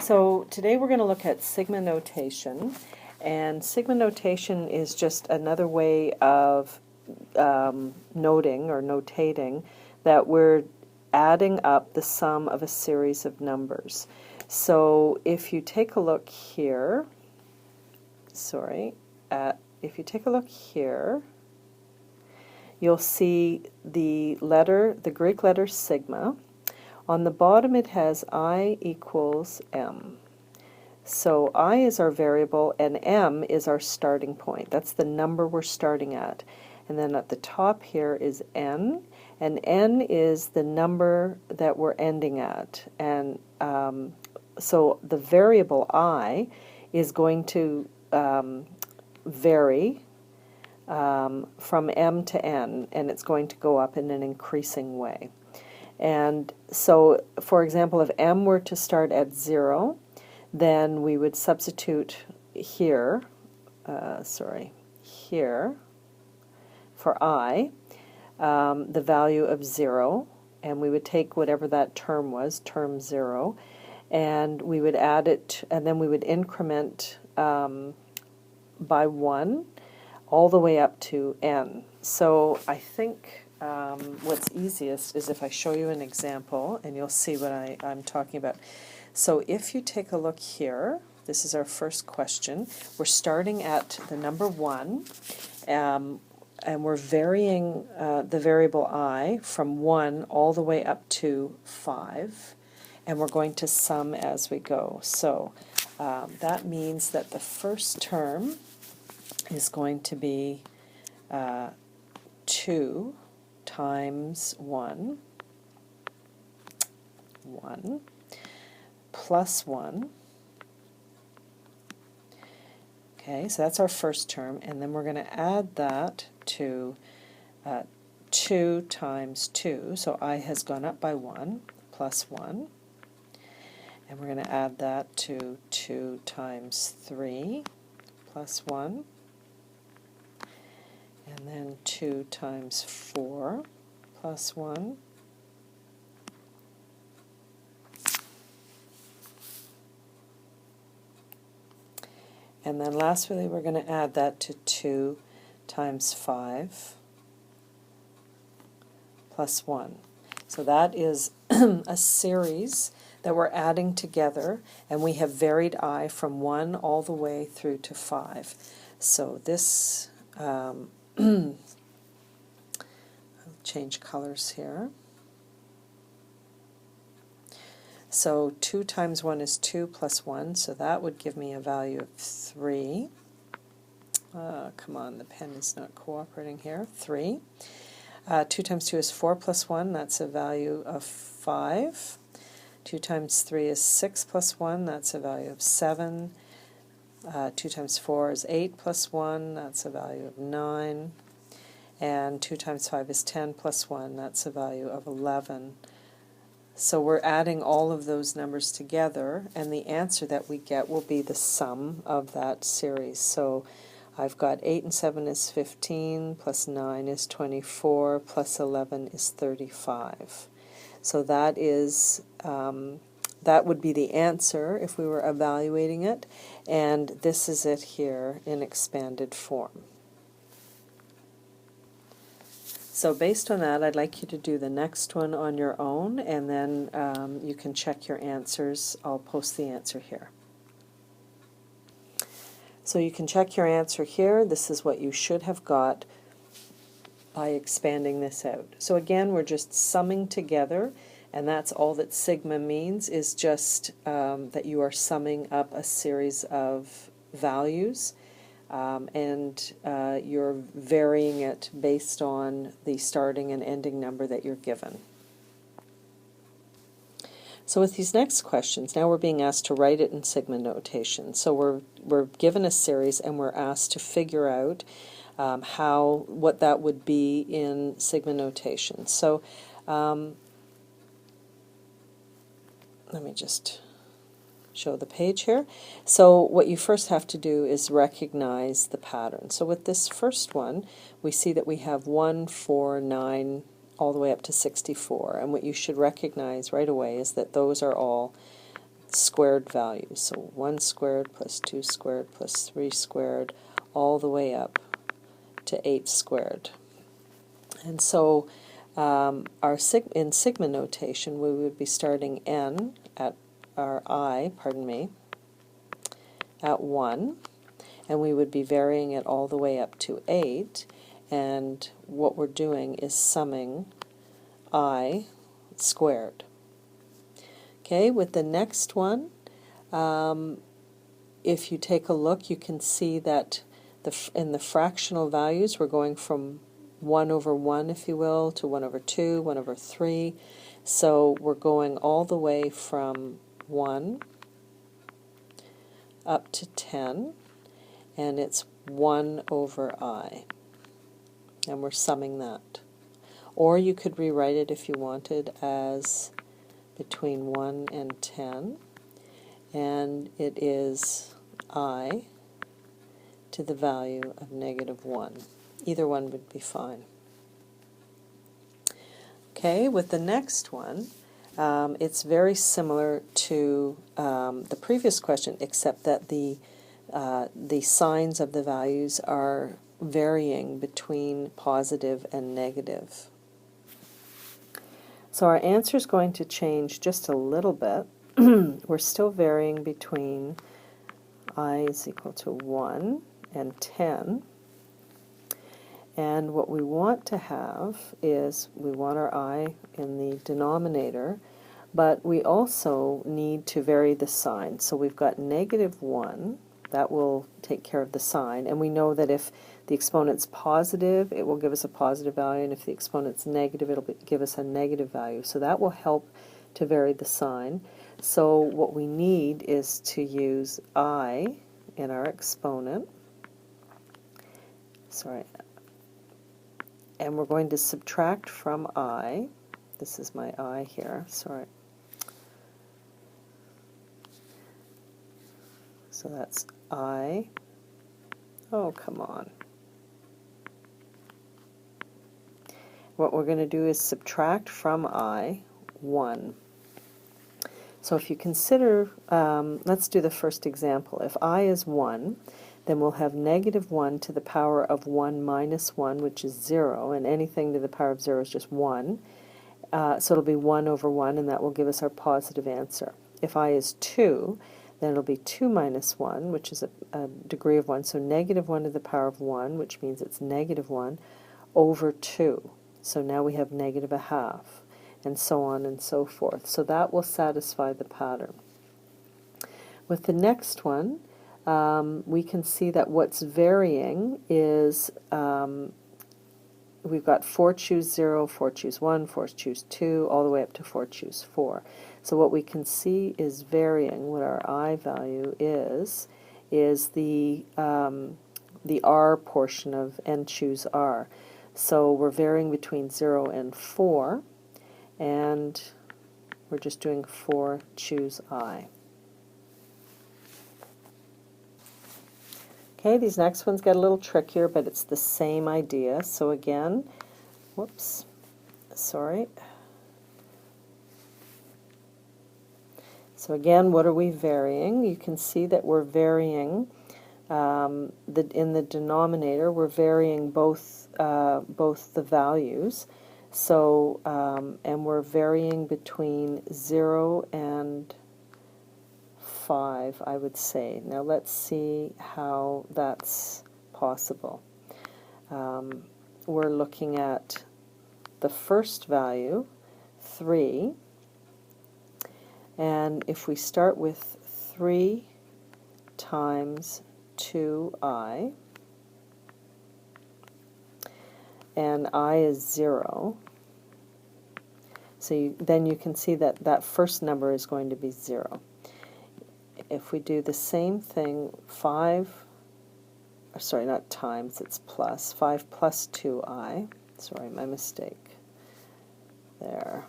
So today we're going to look at sigma notation, and sigma notation is just another way of noting or notating that we're adding up the sum of a series of numbers. So if you take a look here, if you take a look here, you'll see the Greek letter sigma. On the bottom it has I equals m. So I is our variable and m is our starting point. That's the number we're starting at. And then at the top here is n, and n is the number that we're ending at. And so the variable I is going to vary from m to n, and it's going to go up in an increasing way. And so, for example, if m were to start at 0, then we would substitute here, here, for I, the value of 0, and we would take whatever that term was, term 0, and we would add it, and then we would increment by 1 all the way up to n. So I think what's easiest is if I show you an example, and you'll see what I'm talking about. So if you take a look here, this is our first question. We're starting at the number 1, and we're varying the variable I from 1 all the way up to 5, and we're going to sum as we go. So that means that the first term is going to be 2 times 1, plus 1. Okay, so that's our first term, and then we're going to add that to 2 times 2, so I has gone up by 1, plus 1. And we're going to add that to 2 times 3, plus 1. And then 2 times 4, plus 1. And then lastly, we're going to add that to 2 times 5, plus 1. So that is a series that we're adding together, and we have varied I from 1 all the way through to 5. So this I'll change colors here. So 2 times 1 is 2 plus 1, so that would give me a value of 3. Come on, the pen is not cooperating here. 3. 2 times 2 is 4 plus 1, that's a value of 5. 2 times 3 is 6 plus 1, that's a value of 7. 2 times 4 is 8 plus 1, that's a value of 9. And 2 times 5 is 10 plus 1, that's a value of 11. So we're adding all of those numbers together, and the answer that we get will be the sum of that series. So I've got 8 and 7 is 15, plus 9 is 24, plus 11 is 35. So that is that would be the answer if we were evaluating it, and this is it here in expanded form. So based on that, I'd like you to do the next one on your own, and then you can check your answers. I'll post the answer here. So you can check your answer here. This is what you should have got by expanding this out. So again, we're just summing together, and that's all that sigma means, is just that you are summing up a series of values, and you're varying it based on the starting and ending number that you're given. So with these next questions, now we're being asked to write it in sigma notation. So we're given a series, and we're asked to figure out what that would be in sigma notation. So let me just show the page here. So what you first have to do is recognize the pattern. So with this first one, we see that we have 1, 4, 9, all the way up to 64. And what you should recognize right away is that those are all squared values. So 1 squared plus 2 squared plus 3 squared, all the way up to 8 squared. And so in sigma notation, we would be starting n at our I, at 1, and we would be varying it all the way up to 8, and what we're doing is summing I squared. Okay, with the next one, if you take a look, you can see that in the fractional values, we're going from 1 over 1, if you will, to 1 over 2, 1 over 3. So we're going all the way from 1 up to 10, and it's 1 over I. And we're summing that. Or you could rewrite it if you wanted as between 1 and 10, and it is I to the value of -1. Either one would be fine. Okay, with the next one, it's very similar to the previous question, except that the signs of the values are varying between positive and negative. So our answer is going to change just a little bit. We're still varying between I is equal to 1 and 10. And what we want to have is we want our I in the denominator, but we also need to vary the sign. So we've got -1. That will take care of the sign, and we know that if the exponent's positive, it will give us a positive value, and if the exponent's negative, it'll give us a negative value. So that will help to vary the sign. So what we need is to use I in our exponent. And we're going to subtract from I. This is my I here, So that's I. Oh, come on. What we're going to do is subtract from I 1. So if you consider, let's do the first example. If I is 1, then we'll have -1 to the power of 1 minus 1, which is 0, and anything to the power of 0 is just 1. So it'll be 1 over 1, and that will give us our positive answer. If I is 2, then it'll be 2 minus 1, which is a degree of 1, so -1 to the power of 1, which means it's -1 over 2. So now we have -1/2, and so on and so forth. So that will satisfy the pattern. With the next one, we can see that what's varying is we've got 4 choose 0, 4 choose 1, 4 choose 2, all the way up to 4 choose 4. So what we can see is varying, what our I value is the R portion of n choose R. So we're varying between 0 and 4, and we're just doing 4 choose I. Okay, these next ones get a little trickier, but it's the same idea. So again, So again, what are we varying? You can see that we're varying in the denominator. We're varying both the values. So and we're varying between 0 and 5, I would say. Now let's see how that's possible. We're looking at the first value, 3, and if we start with 3 times 2I, and I is 0, so then you can see that that first number is going to be 0. If we do the same thing, 5, sorry, not times, it's plus, 5 plus 2I, sorry, my mistake, there.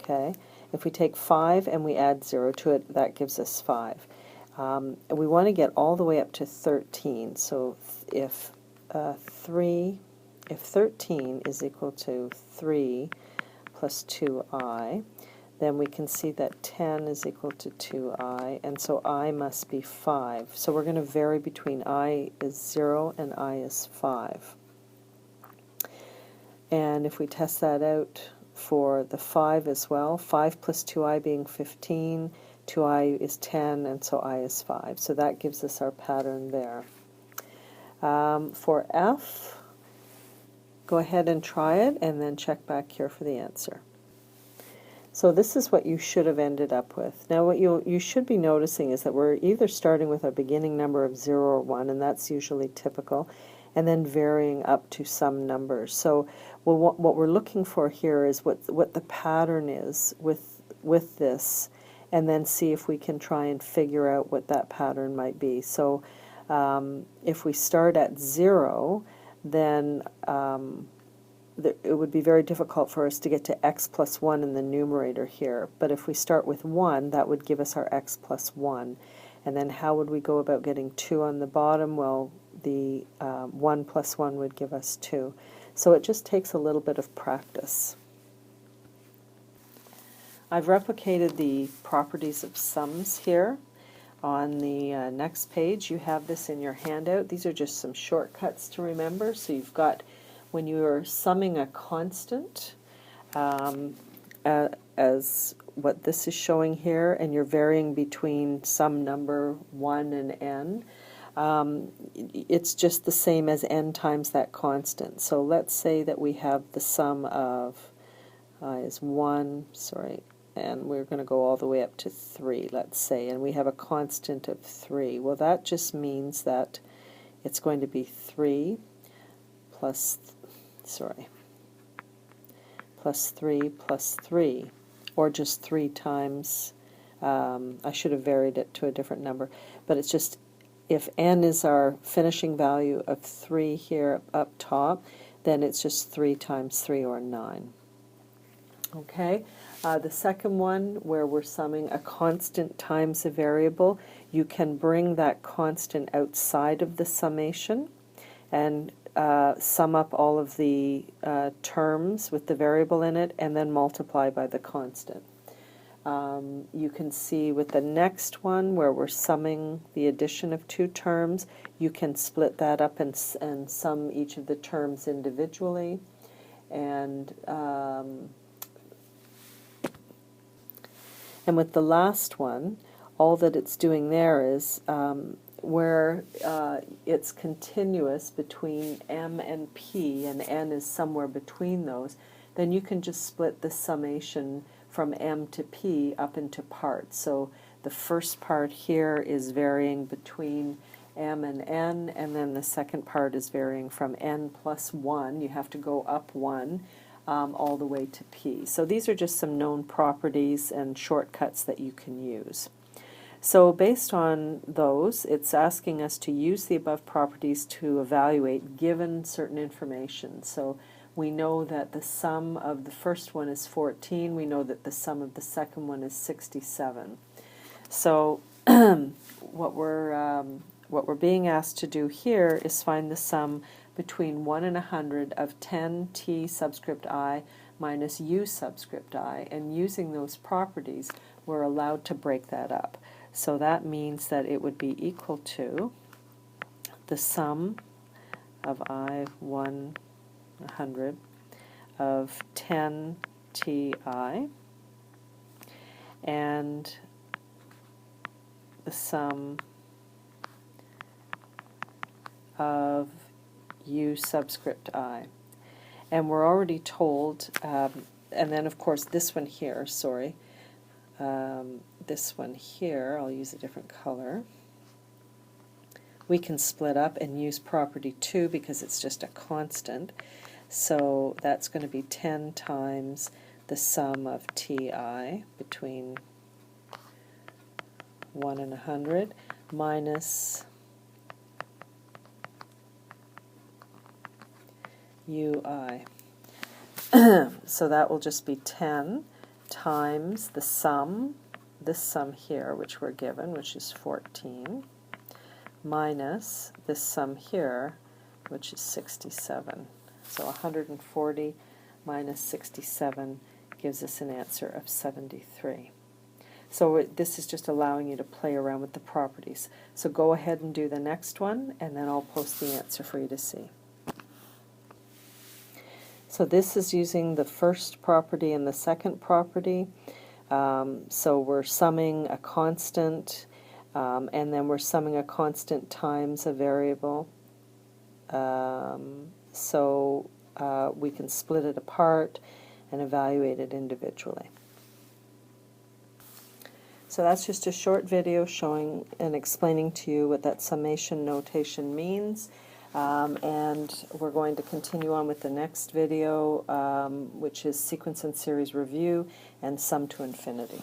Okay, if we take 5 and we add 0 to it, that gives us 5. And we want to get all the way up to 13, so if 13 is equal to 3 plus 2I, then we can see that 10 is equal to 2i, and so I must be 5. So we're going to vary between I is 0 and I is 5. And if we test that out for the 5 as well, 5 plus 2i being 15, 2i is 10, and so I is 5. So that gives us our pattern there. For F, go ahead and try it, and then check back here for the answer. So this is what you should have ended up with. Now what you should be noticing is that we're either starting with a beginning number of 0 or 1, and that's usually typical, and then varying up to some numbers. So well, what we're looking for here is what the pattern is with this, and then see if we can try and figure out what that pattern might be. So if we start at 0, then it would be very difficult for us to get to x plus 1 in the numerator here. But if we start with 1, that would give us our x plus 1. And then how would we go about getting 2 on the bottom? Well, the 1 plus 1 would give us 2. So it just takes a little bit of practice. I've replicated the properties of sums here. On the next page, you have this in your handout. These are just some shortcuts to remember. So you've got, when you are summing a constant, as what this is showing here, and you're varying between some number 1 and n, it's just the same as n times that constant. So let's say that we have the sum of is 1, and we're going to go all the way up to 3, let's say, and we have a constant of 3. Well, that just means that it's going to be 3 plus 3 plus 3, or just 3 times, I should have varied it to a different number, but it's just, if n is our finishing value of 3 here up top, then it's just 3 times 3, or 9. Okay, the second one, where we're summing a constant times a variable, you can bring that constant outside of the summation and sum up all of the terms with the variable in it, and then multiply by the constant. You can see with the next one, where we're summing the addition of 2 terms, you can split that up and sum each of the terms individually. And with the last one, all that it's doing there is where it's continuous between m and p, and n is somewhere between those, then you can just split the summation from m to p up into parts. So the first part here is varying between m and n, and then the second part is varying from n plus 1. You have to go up 1. All the way to p. So these are just some known properties and shortcuts that you can use. So based on those, it's asking us to use the above properties to evaluate given certain information. So we know that the sum of the first one is 14. We know that the sum of the second one is 67. So what we're being asked to do here is find the sum between 1 and 100 of 10 t subscript I minus u subscript I, and using those properties, we're allowed to break that up. So that means that it would be equal to the sum of I 100 of 10 ti and the sum of u subscript I. And we're already told, and then of course this one here, this one here, I'll use a different color. We can split up and use property 2 because it's just a constant. So that's going to be 10 times the sum of ti between 1 and 100 minus ui. So that will just be 10 times the sum, this sum here, which we're given, which is 14, minus this sum here, which is 67. So 140 minus 67 gives us an answer of 73. So this is just allowing you to play around with the properties. So go ahead and do the next one, and then I'll post the answer for you to see. So this is using the first property and the second property. So we're summing a constant, and then we're summing a constant times a variable. So we can split it apart and evaluate it individually. So that's just a short video showing and explaining to you what that summation notation means. And we're going to continue on with the next video, which is sequence and series review and sum to infinity.